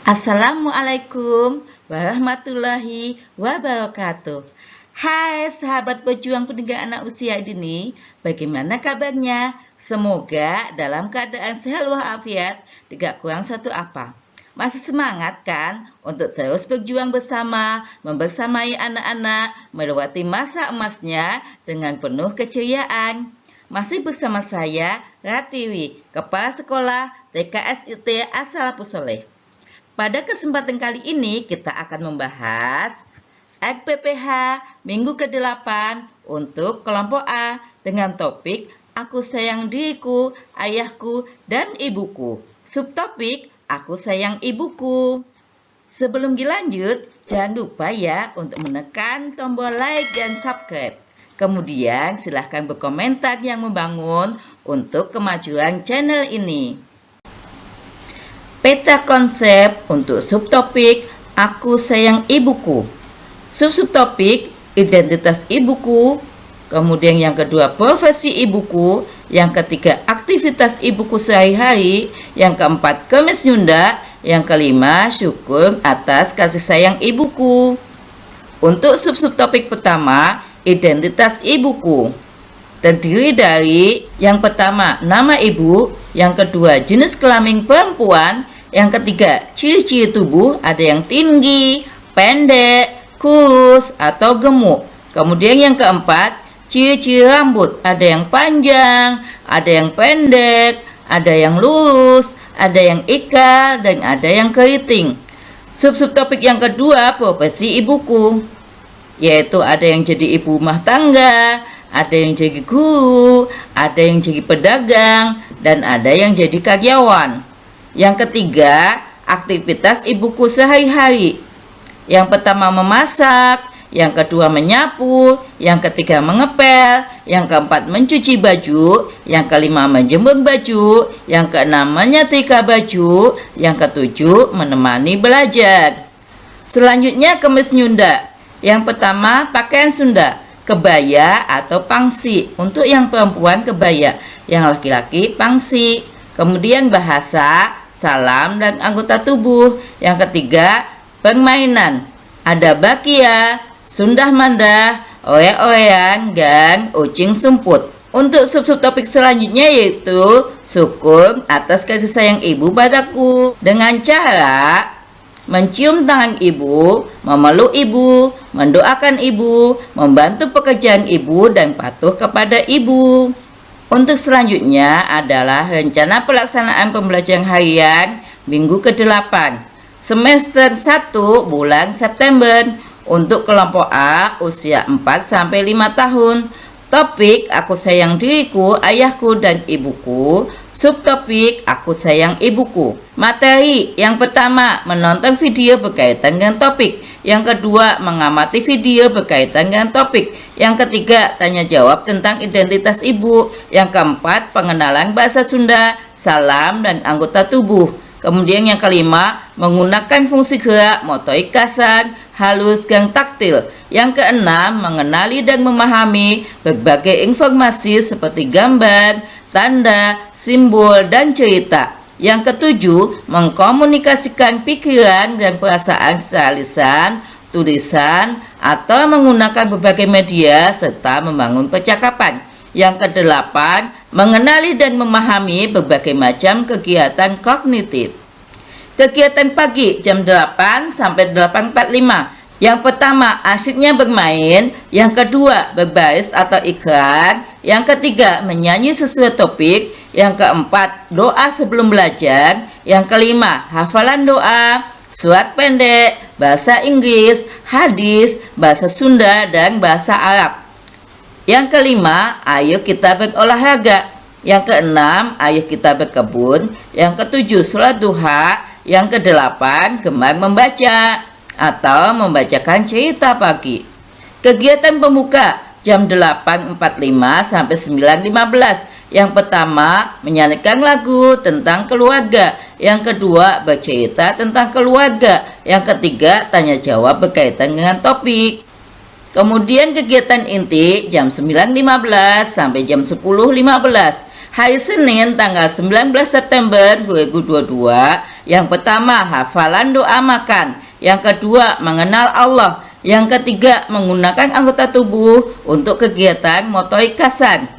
Assalamualaikum warahmatullahi wabarakatuh. Hai sahabat pejuang pendidikan anak usia dini, bagaimana kabarnya? Semoga dalam keadaan sehat walafiat, tidak kurang satu apa. Masih semangat kan untuk terus berjuang bersama, membersamai anak-anak, melewati masa emasnya dengan penuh keceriaan. Masih bersama saya, Ratiwi, Kepala Sekolah TKSIT Asal Pusoleh. Pada kesempatan kali ini kita akan membahas RPPH minggu ke-8 untuk kelompok A dengan topik Aku sayang diriku, ayahku, dan ibuku. Subtopik Aku sayang ibuku. Sebelum dilanjut, jangan lupa ya untuk menekan tombol like dan subscribe. Kemudian silahkan berkomentar yang membangun untuk kemajuan channel ini. Peta konsep untuk subtopik Aku sayang ibuku. Subtopik identitas ibuku. Kemudian yang kedua profesi ibuku. Yang ketiga aktivitas ibuku sehari-hari. Yang keempat kemis nyunda. Yang kelima syukur atas kasih sayang ibuku. Untuk subtopik pertama identitas ibuku, terdiri dari yang pertama nama ibu, yang kedua jenis kelamin perempuan, yang ketiga ciri-ciri tubuh, ada yang tinggi, pendek, kurus, atau gemuk. Kemudian yang keempat ciri-ciri rambut, ada yang panjang, ada yang pendek, ada yang lurus, ada yang ikal, dan ada yang keriting. Subtopik yang kedua profesi ibuku, yaitu ada yang jadi ibu rumah tangga, ada yang jadi guru, ada yang jadi pedagang, dan ada yang jadi karyawan. Yang ketiga, aktivitas ibuku sehari-hari. Yang pertama memasak, yang kedua menyapu, yang ketiga mengepel, yang keempat mencuci baju, yang kelima menjemur baju, yang keenam menyetrika baju, yang ketujuh menemani belajar. Selanjutnya kemis nyunda. Yang pertama pakaian Sunda, kebaya atau pangsi. Untuk yang perempuan kebaya, yang laki-laki pangsi. Kemudian bahasa, salam, dan anggota tubuh. Yang ketiga permainan, ada bakia, sundah mandah, oe-oean, dan ucing sumput. Untuk subtopik selanjutnya yaitu syukur atas kasih sayang ibu padaku dengan cara mencium tangan ibu, memeluk ibu, mendoakan ibu, membantu pekerjaan ibu, dan patuh kepada ibu. Untuk selanjutnya adalah rencana pelaksanaan pembelajaran harian minggu ke-8 semester 1 bulan September untuk kelompok A usia 4-5 tahun. Topik aku sayang diriku, ayahku, dan ibuku. Subtopik aku sayang ibuku. Materi yang pertama menonton video berkaitan dengan topik. Yang kedua mengamati video berkaitan dengan topik. Yang ketiga tanya jawab tentang identitas ibu. Yang keempat pengenalan bahasa Sunda, salam, dan anggota tubuh. Kemudian yang kelima menggunakan fungsi gerak, motorik kasar, halus, dan taktil. Yang keenam mengenali dan memahami berbagai informasi seperti gambar, tanda, simbol, dan cerita. Yang ketujuh, mengkomunikasikan pikiran dan perasaan secara lisan, tulisan, atau menggunakan berbagai media serta membangun percakapan. Yang kedelapan, mengenali dan memahami berbagai macam kegiatan kognitif. Kegiatan pagi jam 8 sampai 8.45. Yang pertama, asyiknya bermain. Yang kedua, berbaris atau ikrar. Yang ketiga, menyanyi sesuai topik. Yang keempat, doa sebelum belajar. Yang kelima, hafalan doa, surat pendek, bahasa Inggris, hadis, bahasa Sunda, dan bahasa Arab. Yang kelima, ayo kita berolahraga. Yang keenam, ayo kita berkebun. Yang ketujuh, sholat duha. Yang kedelapan, gemar membaca atau membacakan cerita pagi. Kegiatan pembuka jam 8.45 sampai 9.15. Yang pertama menyanyikan lagu tentang keluarga. Yang kedua bercerita tentang keluarga. Yang ketiga tanya jawab berkaitan dengan topik. Kemudian kegiatan inti jam 9.15 sampai jam 10.15. Hari Senin tanggal 19 September 2022. Yang pertama, hafalan doa makan. Yang kedua, mengenal Allah. Yang ketiga, menggunakan anggota tubuh untuk kegiatan motorik kasar,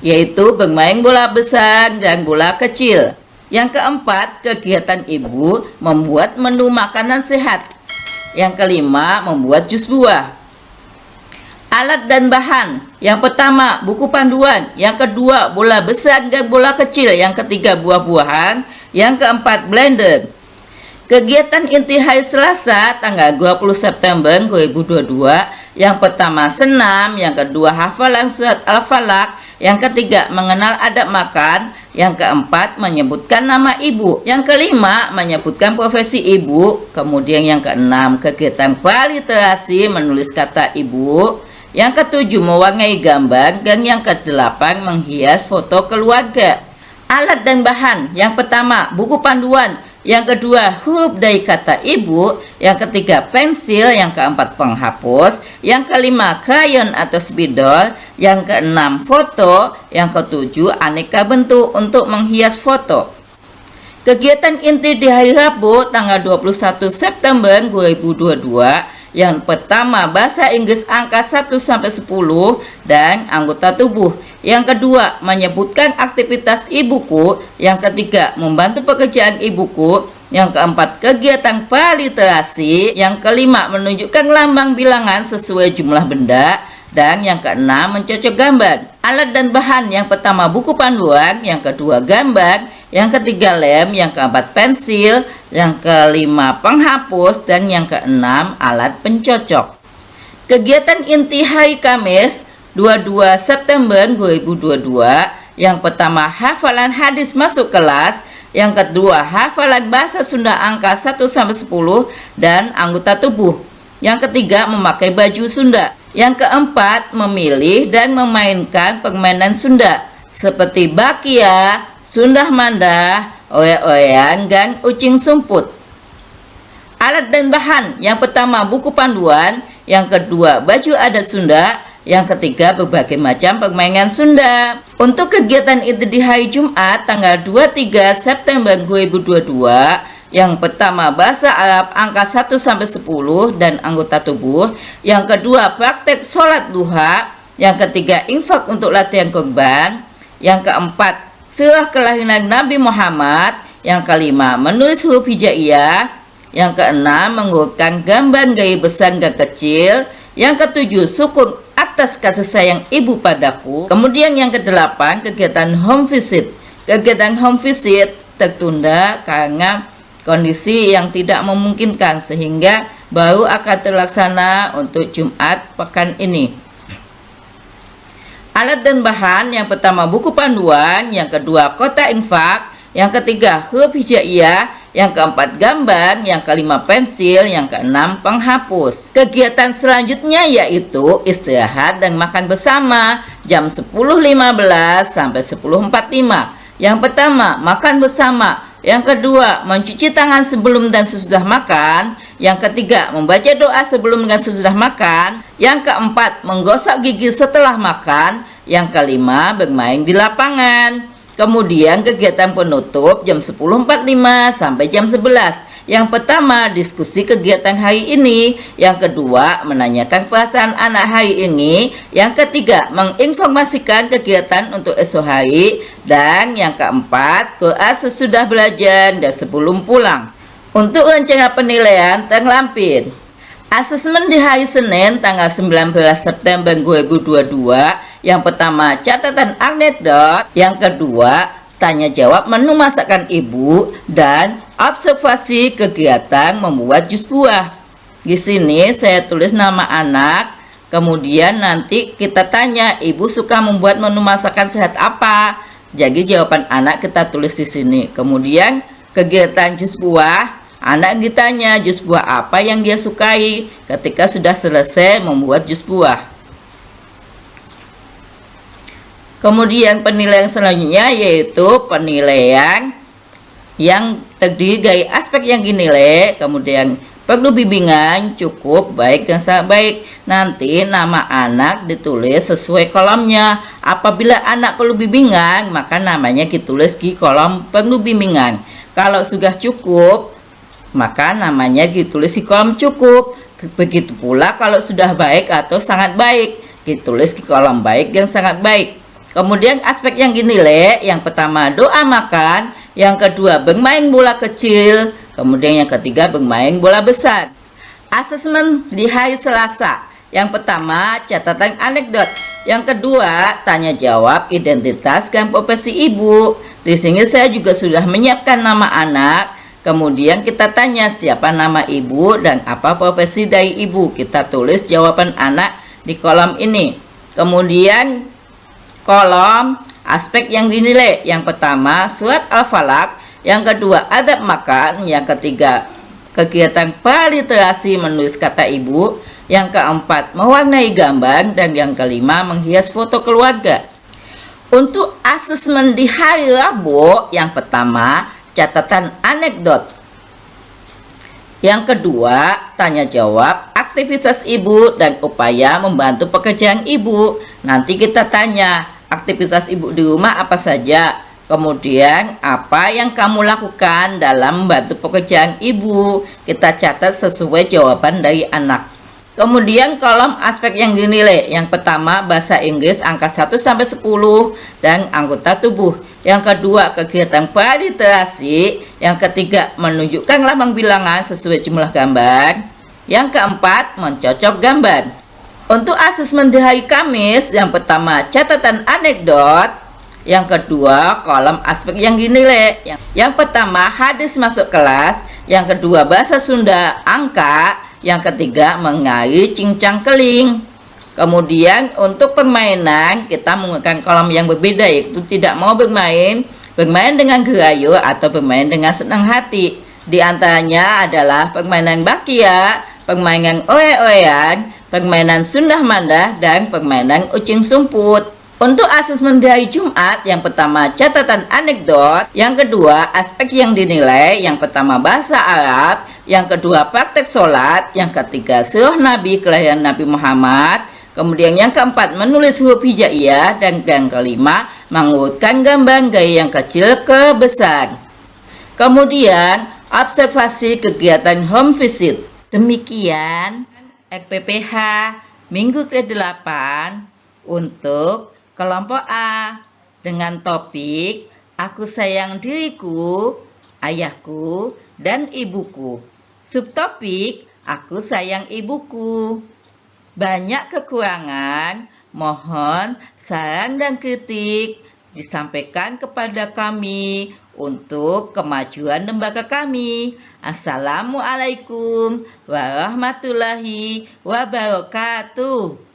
yaitu bermain bola besar dan bola kecil. Yang keempat, kegiatan ibu membuat menu makanan sehat. Yang kelima, membuat jus buah. Alat dan bahan. Yang pertama, buku panduan. Yang kedua, bola besar dan bola kecil. Yang ketiga, buah-buahan. Yang keempat, blender. Kegiatan inti hari Selasa tanggal 20 September 2022. Yang pertama, senam. Yang kedua, hafalan surat Al-Falaq. Yang ketiga, mengenal adab makan. Yang keempat, menyebutkan nama ibu. Yang kelima, menyebutkan profesi ibu. Kemudian yang keenam, kegiatan literasi, menulis kata ibu. Yang ketujuh, mewarnai gambar. Dan yang kedelapan, menghias foto keluarga. Alat dan bahan. Yang pertama, buku panduan. Yang kedua, huruf dari kata ibu. Yang ketiga, pensil. Yang keempat, penghapus. Yang kelima, krayon atau spidol. Yang keenam, foto. Yang ketujuh, aneka bentuk untuk menghias foto. Kegiatan inti di hari Rabu tanggal 21 September 2022. Yang pertama, bahasa Inggris angka 1-10 dan anggota tubuh. Yang kedua, menyebutkan aktivitas ibuku. Yang ketiga, membantu pekerjaan ibuku. Yang keempat, kegiatan literasi. Yang kelima, menunjukkan lambang bilangan sesuai jumlah benda. Dan yang keenam, mencocok gambar. Alat dan bahan. Yang pertama, buku panduan. Yang kedua, gambar. Yang ketiga, lem. Yang keempat, pensil. Yang kelima, penghapus. Dan yang keenam, alat pencocok. Kegiatan inti hari Kamis 22 September 2022. Yang pertama, hafalan hadis masuk kelas. Yang kedua, hafalan bahasa Sunda angka 1-10 dan anggota tubuh. Yang ketiga, memakai baju Sunda. Yang keempat, memilih dan memainkan permainan Sunda seperti bakia, sundah mandah, oe-oean, dan ucing sumput. Alat dan bahan. Yang pertama, buku panduan. Yang kedua, baju adat Sunda. Yang ketiga, berbagai macam permainan Sunda. Untuk kegiatan itu di hari Jumat tanggal 23 September 2022. Yang pertama, bahasa Arab angka 1-10 dan anggota tubuh. Yang kedua, praktek sholat duha. Yang ketiga, infak untuk latihan kurban. Yang keempat, sirah kelahiran Nabi Muhammad. Yang kelima, menulis huruf hijaiyah. Yang keenam, mengurutkan gambar gaya besar dan kecil. Yang ketujuh, syukur atas kasih sayang ibu padaku. Kemudian yang kedelapan, kegiatan home visit. Kegiatan home visit tertunda karena kondisi yang tidak memungkinkan, sehingga baru akan terlaksana untuk Jumat pekan ini. Alat dan bahan. Yang pertama, buku panduan. Yang kedua, kotak infak. Yang ketiga, huruf hijaiyah. Yang keempat, gambar. Yang kelima, pensil. Yang keenam, penghapus. Kegiatan selanjutnya yaitu istirahat dan makan bersama jam 10.15 sampai 10.45. Yang pertama, makan bersama. Yang kedua, mencuci tangan sebelum dan sesudah makan. Yang ketiga, membaca doa sebelum dan sesudah makan. Yang keempat, menggosok gigi setelah makan. Yang kelima, bermain di lapangan. Kemudian kegiatan penutup jam 10.45 sampai jam 11. Yang pertama, diskusi kegiatan hari ini. Yang kedua, menanyakan perasaan anak hari ini. Yang ketiga, menginformasikan kegiatan untuk esok hari. Dan yang keempat, doa sesudah belajar dan sebelum pulang. Untuk rencana penilaian terlampir. Asesmen di hari Senin tanggal 19 September 2022. Yang pertama, catatan anekdot. Yang kedua, tanya jawab menu masakan ibu, dan observasi kegiatan membuat jus buah. Di sini saya tulis nama anak, kemudian nanti kita tanya ibu suka membuat menu masakan sehat apa. Jadi jawaban anak kita tulis di sini. Kemudian kegiatan jus buah, anak ditanya jus buah apa yang dia sukai ketika sudah selesai membuat jus buah. Kemudian penilaian selanjutnya yaitu penilaian yang terdiri dari aspek yang dinilai, kemudian Perlu bimbingan cukup baik dan sangat baik. Nanti nama anak ditulis sesuai kolomnya. Apabila anak perlu bimbingan, maka namanya ditulis di kolom perlu bimbingan. Kalau sudah cukup, maka namanya ditulis di kolom cukup. Begitu pula kalau sudah baik atau sangat baik, ditulis di kolom baik dan sangat baik. Kemudian aspek yang dinilai, yang pertama doa makan, yang kedua bermain bola kecil, kemudian yang ketiga bermain bola besar. Asesmen di hari Selasa, yang pertama catatan anekdot, yang kedua tanya jawab identitas dan profesi ibu. Di sini saya juga sudah menyiapkan nama anak, kemudian kita tanya siapa nama ibu dan apa profesi dari ibu. Kita tulis jawaban anak di kolom ini. Kemudian kolom aspek yang dinilai, yang pertama surat Al-Falaq, yang kedua adab makan, yang ketiga kegiatan peliterasi menulis kata ibu, yang keempat mewarnai gambar, dan yang kelima menghias foto keluarga. Untuk asesmen di hari Rabu, yang pertama catatan anekdot, yang kedua tanya jawab aktivitas ibu dan upaya membantu pekerjaan ibu. Nanti kita tanya aktivitas ibu di rumah apa saja, kemudian apa yang kamu lakukan dalam membantu pekerjaan ibu. Kita catat sesuai jawaban dari anak. Kemudian kolom aspek yang dinilai, yang pertama bahasa Inggris angka 1 sampai 10 dan anggota tubuh. Yang kedua kegiatan peliterasi, yang ketiga menunjukkan lambang bilangan sesuai jumlah gambar, yang keempat mencocok gambar. Untuk asesmen di hari Kamis, yang pertama catatan anekdot, yang kedua kolom aspek yang dinilai, yang pertama hadis masuk kelas, yang kedua bahasa Sunda angka, yang ketiga mengalir cincang keling. Kemudian untuk permainan kita menggunakan kolom yang berbeda, yaitu tidak mau bermain, bermain dengan gerayo, atau bermain dengan senang hati. Di antaranya adalah permainan bakia, permainan oe-oean, permainan sundah mandah, dan permainan ucing sumput. Untuk asesmen dari Jumat, yang pertama catatan anekdot, yang kedua aspek yang dinilai, yang pertama bahasa Arab, yang kedua praktek sholat, yang ketiga sirah Nabi kelahiran Nabi Muhammad, kemudian yang keempat menulis huruf hijaiyah, dan yang kelima mengurutkan gambar dari yang kecil ke besar. Kemudian observasi kegiatan home visit. Demikian RPPH minggu ke-8 untuk kelompok A dengan topik Aku sayang diriku, ayahku, dan ibuku. Subtopik Aku sayang ibuku. Banyak kekurangan, mohon saran dan kritik disampaikan kepada kami untuk kemajuan lembaga kami. Assalamualaikum warahmatullahi wabarakatuh.